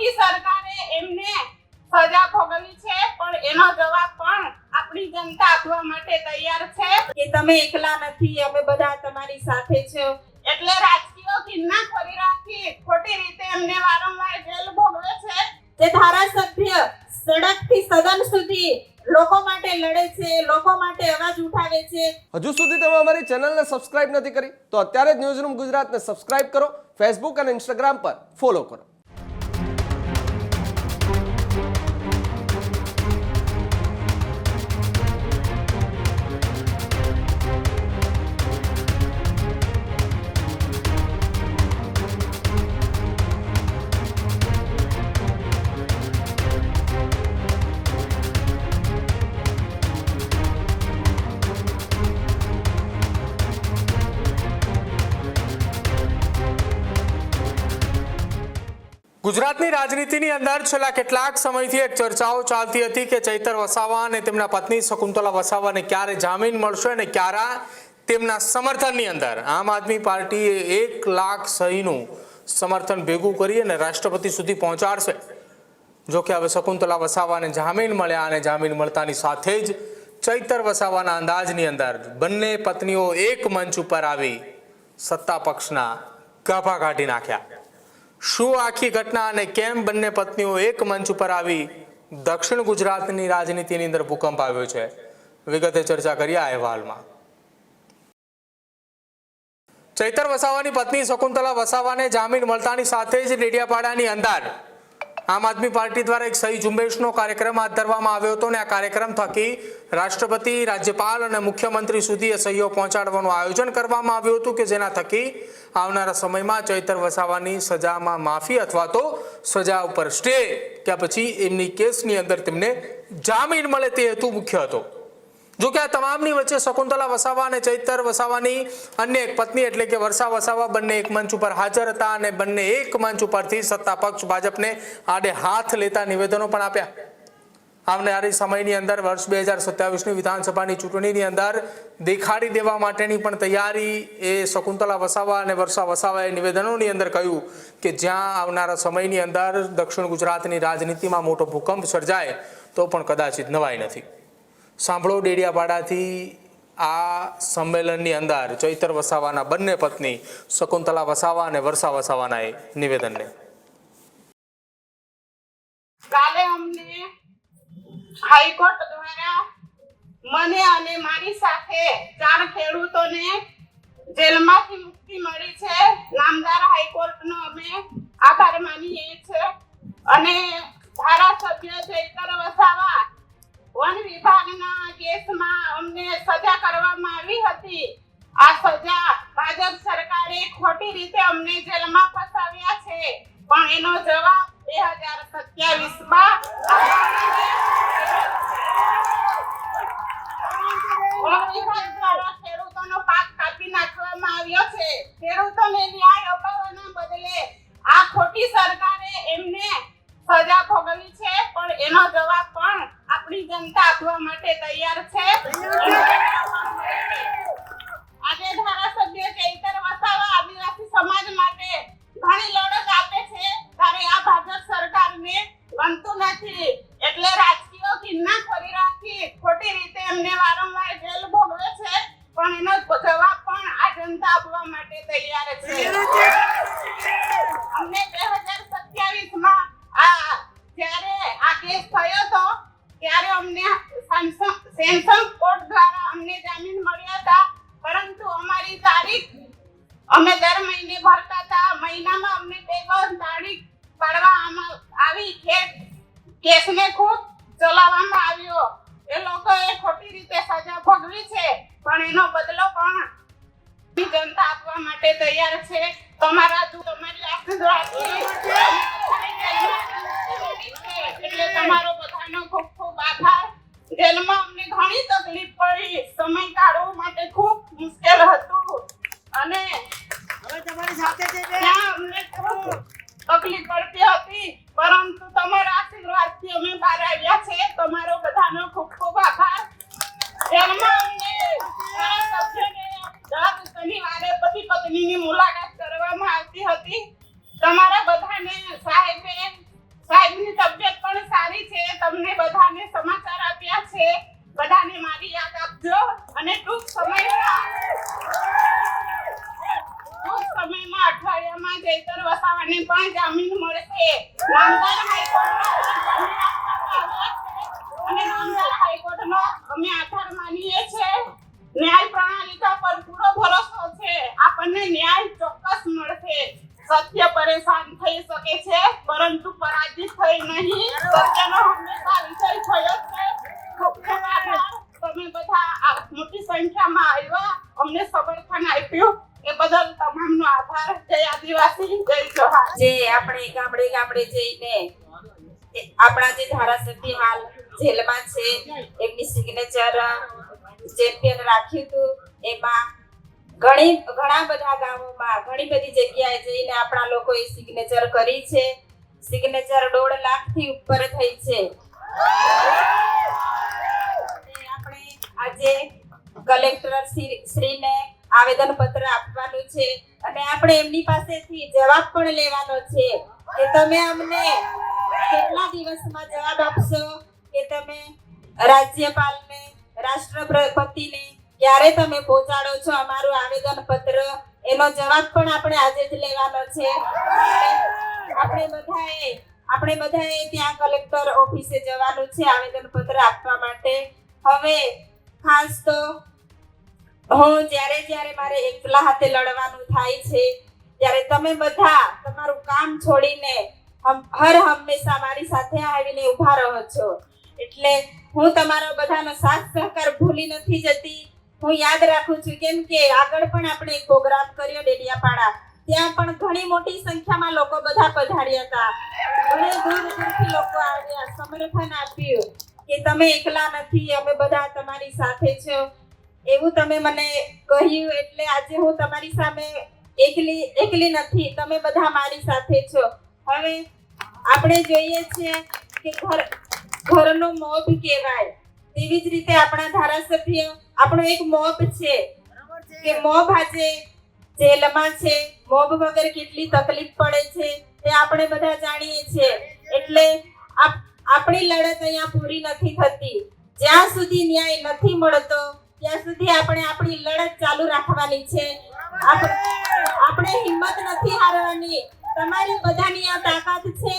ખોટી સરકારે એમને સજા ભોગવી છે, પણ એનો જવાબ પણ આપણી જનતા આપવા માટે તૈયાર છે કે તમે એકલા નથી, અમે બધા તમારી સાથે છે. એટલે રાજકીય કિન્ના કરી રાખી ખોટી રીતે એમને વારંવાર જેલ ભોગવે છે. જે ધારાસભ્ય સડકથી સદન સુધી લોકો માટે લડે છે, લોકો માટે અવાજ ઉઠાવે છે. હજુ સુધી તમે અમારી ચેનલને સબસ્ક્રાઇબ નથી કરી તો અત્યારે જ ન્યૂઝરૂમ ગુજરાતને સબસ્ક્રાઇબ કરો, ફેસબુક અને ઇન્સ્ટાગ્રામ પર ફોલો કરો. ગુજરાતની રાજનીતિની અંદર છેલ્લા કેટલાક સમયથી એક ચર્ચાઓ ચાલતી હતી કે ચૈતર વસાવા અને તેમના પત્ની શકુંતલા વસાવાને ક્યારે જામીન મળશે અને ક્યારે તેમના સમર્થનની અંદર આમ આદમી પાર્ટીએ 1 લાખ સહીનું સમર્થન ભેગું કરી અને રાષ્ટ્રપતિ સુધી પહોંચાડશે. જો કે હવે શકુંતલા વસાવાને જામીન મળ્યા અને જામીન મળતાની સાથે જ ચૈતર વસાવાના અંદાજની અંદર બંને પત્નીઓ એક મંચ ઉપર આવી સત્તા પક્ષના ગાભા કાઢી નાખ્યા. શું આખી ઘટના અને કેમ બંને પત્નીઓ એક મંચ ઉપર આવી દક્ષિણ ગુજરાતની રાજનીતિની અંદર ભૂકંપ આવ્યો છે, વિગતે ચર્ચા કરીએ આ અહેવાલમાં. ચૈતર વસાવાની પત્ની શકુંતલા વસાવાને જામીન મળતાની સાથે જ ડેડિયાપાડાની અંદર આમ આદમી પાર્ટી દ્વારા એક સહી ઝુંબેશનો કાર્યક્રમ હાથ ધરવામાં આવ્યો હતો અને આ કાર્યક્રમ થકી રાષ્ટ્રપતિ, રાજ્યપાલ અને મુખ્યમંત્રી સુધી એ સહીઓ પહોંચાડવાનું આયોજન કરવામાં આવ્યું હતું કે જેના થકી આવનારા સમયમાં ચૈતર વસાવાની સજામાં માફી અથવા તો સજા ઉપર સ્ટે કે પછી એમની કેસની અંદર તેમને જામીન મળે તે હેતુ મુખ્ય હતો. જો કે આ તમામની વચ્ચે શકુંતલા વસાવા અને ચૈતર વસાવાની અન્ય એક પત્ની એટલે કે વર્ષા વસાવા બંને એક મંચ ઉપર હાજર હતા અને બંને એક મંચ ઉપરથી સત્તા પક્ષ ભાજપને આડે હાથ લેતા નિવેદનો પણ આપ્યા. આવનારી સમયની અંદર વર્ષ 2027ની વિધાનસભાની ચૂંટણીની અંદર દેખાડી દેવા માટેની પણ તૈયારી એ શકુંતલા વસાવા અને વર્ષા વસાવાએ નિવેદનોની અંદર કહ્યું કે જ્યાં આવનારા સમયની અંદર દક્ષિણ ગુજરાતની રાજનીતિમાં મોટો ભૂકંપ સર્જાય તો પણ કદાચિત નવાઈ નથી. સાંભળો ડેડિયાપાડાથી આ સંમેલનની અંદર ચૈતર વસાવાના બંને પત્ની શકુંતલા વસાવા અને વર્ષા વસાવાના એ નિવેદનને. કાલે અમને હાઈકોર્ટ દ્વારા મને અને મારી સાથે 4 ખેડૂતોને જેલમાંથી મુક્તિ મળી છે. નામદાર હાઈકોર્ટનો અમે આભાર માનીએ છીએ. અને ધારાસભ્ય ચૈતર વસાવા વન વિભાગના કેસમાં અમને સજા કરવામાં આવી હતી. આ સજા ભાજપ સરકારે ખોટી રીતે અમને જેલમાં ફસાવ્યા છે, પણ એનો જવાબ 2027માં ખેડૂતોનો પાક કાપી નાખવામાં આવ્યો છે. ખેડૂતોને ન્યાય અપાવવાના બદલે આ ખોટી સરકારે એમને સજા ભોગવી છે, પણ એનો જવાબ પણ આપણી જનતા આપવા માટે તૈયાર છે. આજે ધારાસભ્ય ચૈતર વસાવા આદિવાસી સમાજ માટે ઘણી લડત આપે છે, ત્યારે આ ભાજપ સરકારને ગમતું નથી. એટલે રાજકીય કિન્ના કરી રાખી ખોટી રીતે એમને વારંવાર જેલ ભોગવે છે, પણ એનો જવાબ પણ આ જનતા આપવા માટે તૈયાર છે. અમને 2027માં જ્યારે આ કેસ થયો હતો ત્યારે અમને સેમસંગ કોર્ટ દ્વારા અમને જામીન મળ્યા હતા, પરંતુ અમારી તારીખ અમે દર મહિને ભરતા હતા. મહિનામાં અમને 2 તારીખ પાડવામાં આવી. કેસને ખૂબ ચલાવવામાં આવ્યો. એ લોકોએ ખોટી રીતે સજા ભોગવી છે, પણ એનો બદલો પણ જનતા આપવા માટે તૈયાર છે. તમારી આશીર્વાદથી એટલે તમારો બધાનો ખૂબ ખૂબ આભાર. જેલમાં અમને ઘણી તકલીફ પડી, સમય કાઢવા માટે ખૂબ મુશ્કેલ હતું અને હવે તમારી સાથે છે ત્યાં અમને ખૂબ તકલીફ પડતી હતી, પરંતુ તમારા આશીર્વાદથી અમે બહાર આવ્યા છે. તમારો બધાનો ખૂબ ખૂબ આભાર. જેલમાં અમને ધારાસભ્યને દર શનિવારે પતિ પત્નીની મુલાકાત કરવામાં આવતી હતી. તમારા બધાને સાહેબે નામદાર હાઈકોર્ટનો અમે આભાર માનીએ છીએ. ન્યાય પ્રણાલિકા પર પૂરો ભરોસો છે. આપણને ન્યાય ચોક્કસ મળશે. સત્ય પરેશાન થઈ શકે છે પરંતુ પરાજિત થઈ નહીં. સત્યનો હંમેશા વિજય થયો છે. ખૂબ ખૂબ આભાર. તમે બધા મોટી સંખ્યામાં આવ્યા, અમને સમર્થન આપ્યું એ બદલ તમામનો આભાર. જય આદિવાસી, જય જોહાર. જે આપણે ગામડે ગામડે જઈને આપણા જે ધારાસભ્ય હાલ જેલમાં છે એમની સિગ્નેચર ચેમ્પિયન રાખ્યું હતું. એમાં ઘણા બધા ગામોમાં ઘણી બધી જગ્યાએ જઈને આપણા લોકોએ સિગ્નેચર કરી છે. સિગ્નેચર 1.5 લાખથી ઉપર થઈ છે. આપણે આજે કલેક્ટર શ્રીને આવેદન પત્ર આપવાનું છે અને આપણે એમની પાસેથી જવાબ પણ લેવાનો છે કે તમે અમને કેટલા દિવસમાં જવાબ આપશો, કે તમે રાજ્યપાલને, રાષ્ટ્રપતિને ક્યારે તમે પહોંચાડો છો અમારું આવેદન પત્ર. એનો જવાબ પણ આપણે આજે જ લેવાનો છે. આપણે બધાએ ત્યાં કલેક્ટર ઓફિસે જવાનું છે આવેદન પત્ર આપવા માટે. હવે ખાસ તો હું જ્યારે મારે એકલા હાથે લડવાનું થાય છે ત્યારે તમે બધા તમારું કામ છોડીને હર હંમેશા મારી સાથે આવીને ઊભા રહો છો. એટલે હું તમારો બધાનો સાથ સહકાર ભૂલી નથી જતી. હું યાદ રાખું છું કેમ કે આગળ પણ આપણે એક પ્રોગ્રામ કર્યો ડેડિયાપાડા. ત્યાં પણ ઘણી મોટી સંખ્યામાં લોકો બધા પધાર્યા હતા. ઘણી દૂરથી લોકો આવ્યા, સમર્થન આપ્યું કે તમે એકલા નથી, અમે બધા તમારી સાથે છો એવું તમે મને કહ્યું. એટલે આજે હું તમારી સામે એકલી નથી, તમે બધા મારી સાથે છો. હવે આપણે જોઈએ છીએ કે ઘરનો મોભ કહેવાય તેવી જ રીતે આપણા ધારાસભ્ય આપણો એક મોભ છે કે મોભ આજે જેલમાં છે. મોભ વગર કેટલી તકલીફ પડે છે તે આપણે બધા જાણીએ છીએ. એટલે આપણી લડત અહીંયા પૂરી નથી થતી. જ્યાં સુધી ન્યાય નથી મળતો ત્યાં સુધી આપણે આપણી લડત ચાલુ રાખવાની છે. આપણે હિંમત નથી હારવાની. તમારી બધાની આ તાકાત છે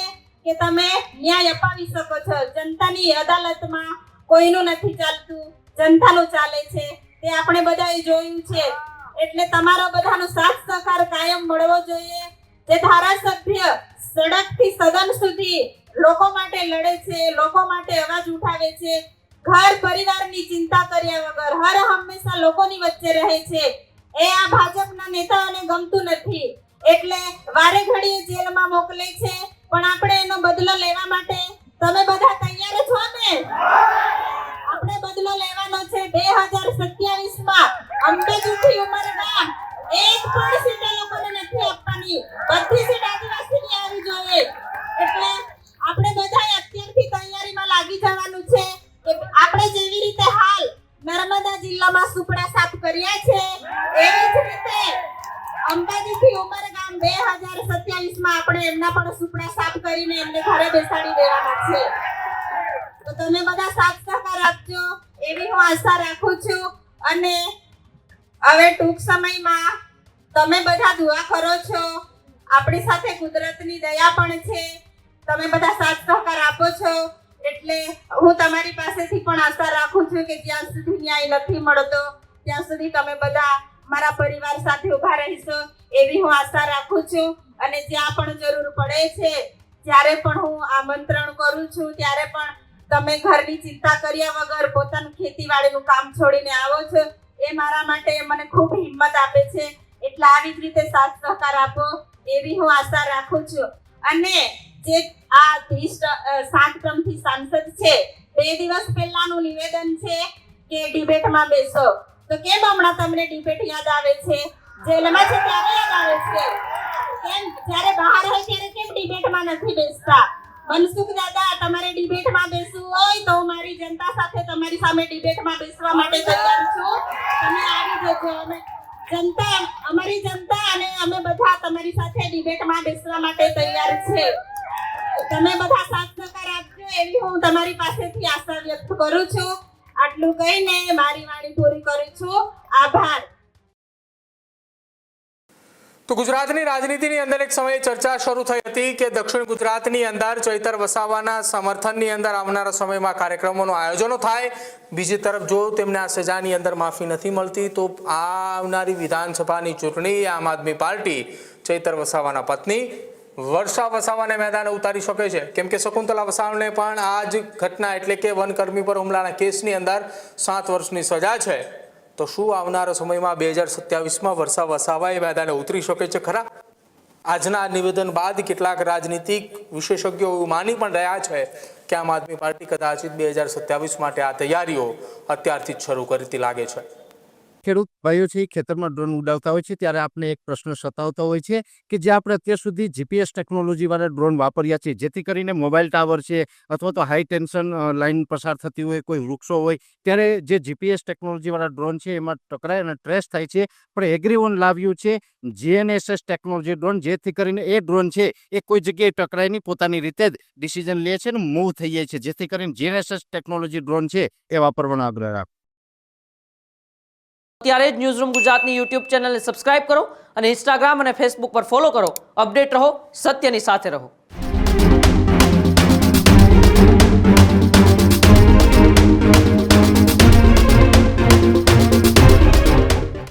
કે તમે ન્યાય અપાવી શકો છો. જનતાની અદાલતમાં કોઈનું નથી ચાલતું, જનતાનું ચાલે છે. તે આપણે બધાએ જોયું છે. એટલે તમારો બધાનો સાથ સહકાર કાયમ મળવો જોઈએ. જે ધારાસભ્ય સડકથી સદન સુધી લોકો માટે લડે છે, લોકો માટે અવાજ ઉઠાવે છે, ઘર પરિવારની ચિંતા કર્યા વગર હર હંમેશા લોકોની વચ્ચે રહે છે, એ આ ભાજપના નેતાઓને ગમતું નથી. એટલે વારે ઘડીએ જેલમાં મોકલે છે. પણ આપણે એનો બદલો લેવા માટે તમે બધા તૈયાર છો ને? આપણે બદલો લેવાનો છે. 2027માં અંબાજીથી ઉમરગામ એક પણ સીટ લોકોને નથી આપવાની. બધી સીટ આદિવાસીની આવી જોઈએ. એટલે આપણે બધા અત્યારથી તૈયારીમાં લાગી જવાનું છે કે આપણે જેવી રીતે હાલ નર્મદા જિલ્લામાં સુપડા સાફ કર્યા છે એવી જ રીતે અંબાજીથી ઉમરગામ 2027માં આપણે એમના પણ સુપડા સાફ કરીને એમને ઘરે બેસાડી દેવાના છે. તો તમે બધા સાથ સહકાર આપજો એવી હું આશા રાખું છું. અને હવે ટૂંક સમયમાં તમે બધા દુઆ કરો છો. આપણી સાથે કુદરતની દયા પણ છે. તમે બધા સાથ સહકાર આપો છો. એટલે હું તમારી પાસેથી પણ આશા રાખું છું કે જ્યાં સુધી ન્યાય નથી મળતો ત્યાં સુધી તમે બધા મારા પરિવાર સાથે ઊભા રહીશો એવી હું આશા રાખું છું. અને જ્યાં પણ જરૂર પડે છે, જ્યારે પણ હું આમંત્રણ કરું છું ત્યારે પણ તમે ઘરની ચિંતા કર્યા વગર પોતાનું ખેતીવાડીનું કામ છોડીને આવો છો. એ મારા માટે મને ખૂબ હિંમત આપે છે. એટલે આવી જ રીતે સાથ સહકાર આપો એવી હું આશા રાખું છું. અને જે આ 7 ટર્મથી સાંસદ છે, 2 દિવસ પહેલાનું નિવેદન છે કે ડિબેટમાં બેસો. તો કેમ હમણાં તમને ડિબેટ યાદ આવે છે? જેલમાં છે ત્યારે યાદ આવે છે. કેમ જ્યારે બહાર હોય ત્યારે કેમ ડિબેટમાં નથી બેસતા? મનસુખ દાદા, તમારે ડિબેટમાં બેસવું હોય તો મારી જનતા સાથે તમારી સામે ડિબેટમાં બેસવા માટે તૈયાર છું. તમે આવી જજો. અમારી જનતા અને અમે બધા તમારી સાથે ડિબેટમાં બેસવા માટે તૈયાર છે. તમે બધા સાથ સહકાર આપજો એવી હું તમારી પાસેથી આશા વ્યક્ત કરું છું. આટલું કહીને મારી વાણી પૂરી કરું છું. આભાર. તો ગુજરાતની રાજનીતિની અંદર એક સમયે ચર્ચા શરૂ થઈ હતી કે દક્ષિણ ગુજરાતની અંદર ચૈતર વસાવાના સમર્થનની અંદર આવનારા સમયમાં કાર્યક્રમોનું આયોજનો થાય. બીજી તરફ જો તેમને આ સજાની અંદર માફી નથી મળતી તો આવનારી વિધાનસભાની ચૂંટણી આમ આદમી પાર્ટી ચૈતર વસાવાના પત્ની વર્ષા વસાવાને મેદાને ઉતારી શકે છે. કેમ કે શકુંતલા વસાવાને પણ આ જ ઘટના એટલે કે વનકર્મી પર હુમલાના કેસની અંદર 7 વર્ષની સજા છે. તો શું આવનારા સમયમાં 2027માં વર્ષા વસાવાએ મેદાને ઉતરી શકે છે ખરા? આજના નિવેદન બાદ કેટલાક રાજનીતિક વિશેષજ્ઞો એવું માની પણ રહ્યા છે કે આમ આદમી પાર્ટી કદાચિત 2027 માટે આ તૈયારીઓ અત્યારથી જ શરૂ કરતી લાગે છે. ખેડૂત ભાઈઓ છે એ ખેતરમાં ડ્રોન ઉડાવતા હોય છે ત્યારે આપણે એક પ્રશ્ન સતાવતો હોય છે કે જે આપણે અત્યાર સુધી જીપીએસ ટેકનોલોજીવાળા ડ્રોન વાપર્યા છે, જેથી કરીને મોબાઈલ ટાવર છે અથવા તો હાઈ ટેન્શન લાઇન પસાર થતી હોય, કોઈ વૃક્ષો હોય, ત્યારે જે જીપીએસ ટેકનોલોજીવાળા ડ્રોન છે એમાં ટકરાય અને ટ્રેસ થાય છે. પણ એગ્રીવન લાવ્યું છે GNSS ટેકનોલોજી ડ્રોન, જેથી કરીને એ ડ્રોન છે એ કોઈ જગ્યાએ ટકરાય નહીં, પોતાની રીતે જ ડિસિઝન લે છે અને મૂવ થઈ જાય છે, જેથી કરીને GNSS ટેકનોલોજી ડ્રોન છે એ વાપરવાનો આગ્રહ રાખો. ત્યારે જ ન્યૂઝરૂમ ગુજરાતની યુટ્યુબ ચેનલને સબસ્ક્રાઇબ કરો અને ઇન્સ્ટાગ્રામ અને ફેસબુક પર ફોલો કરો. અપડેટ રહો, સત્યની સાથે રહો.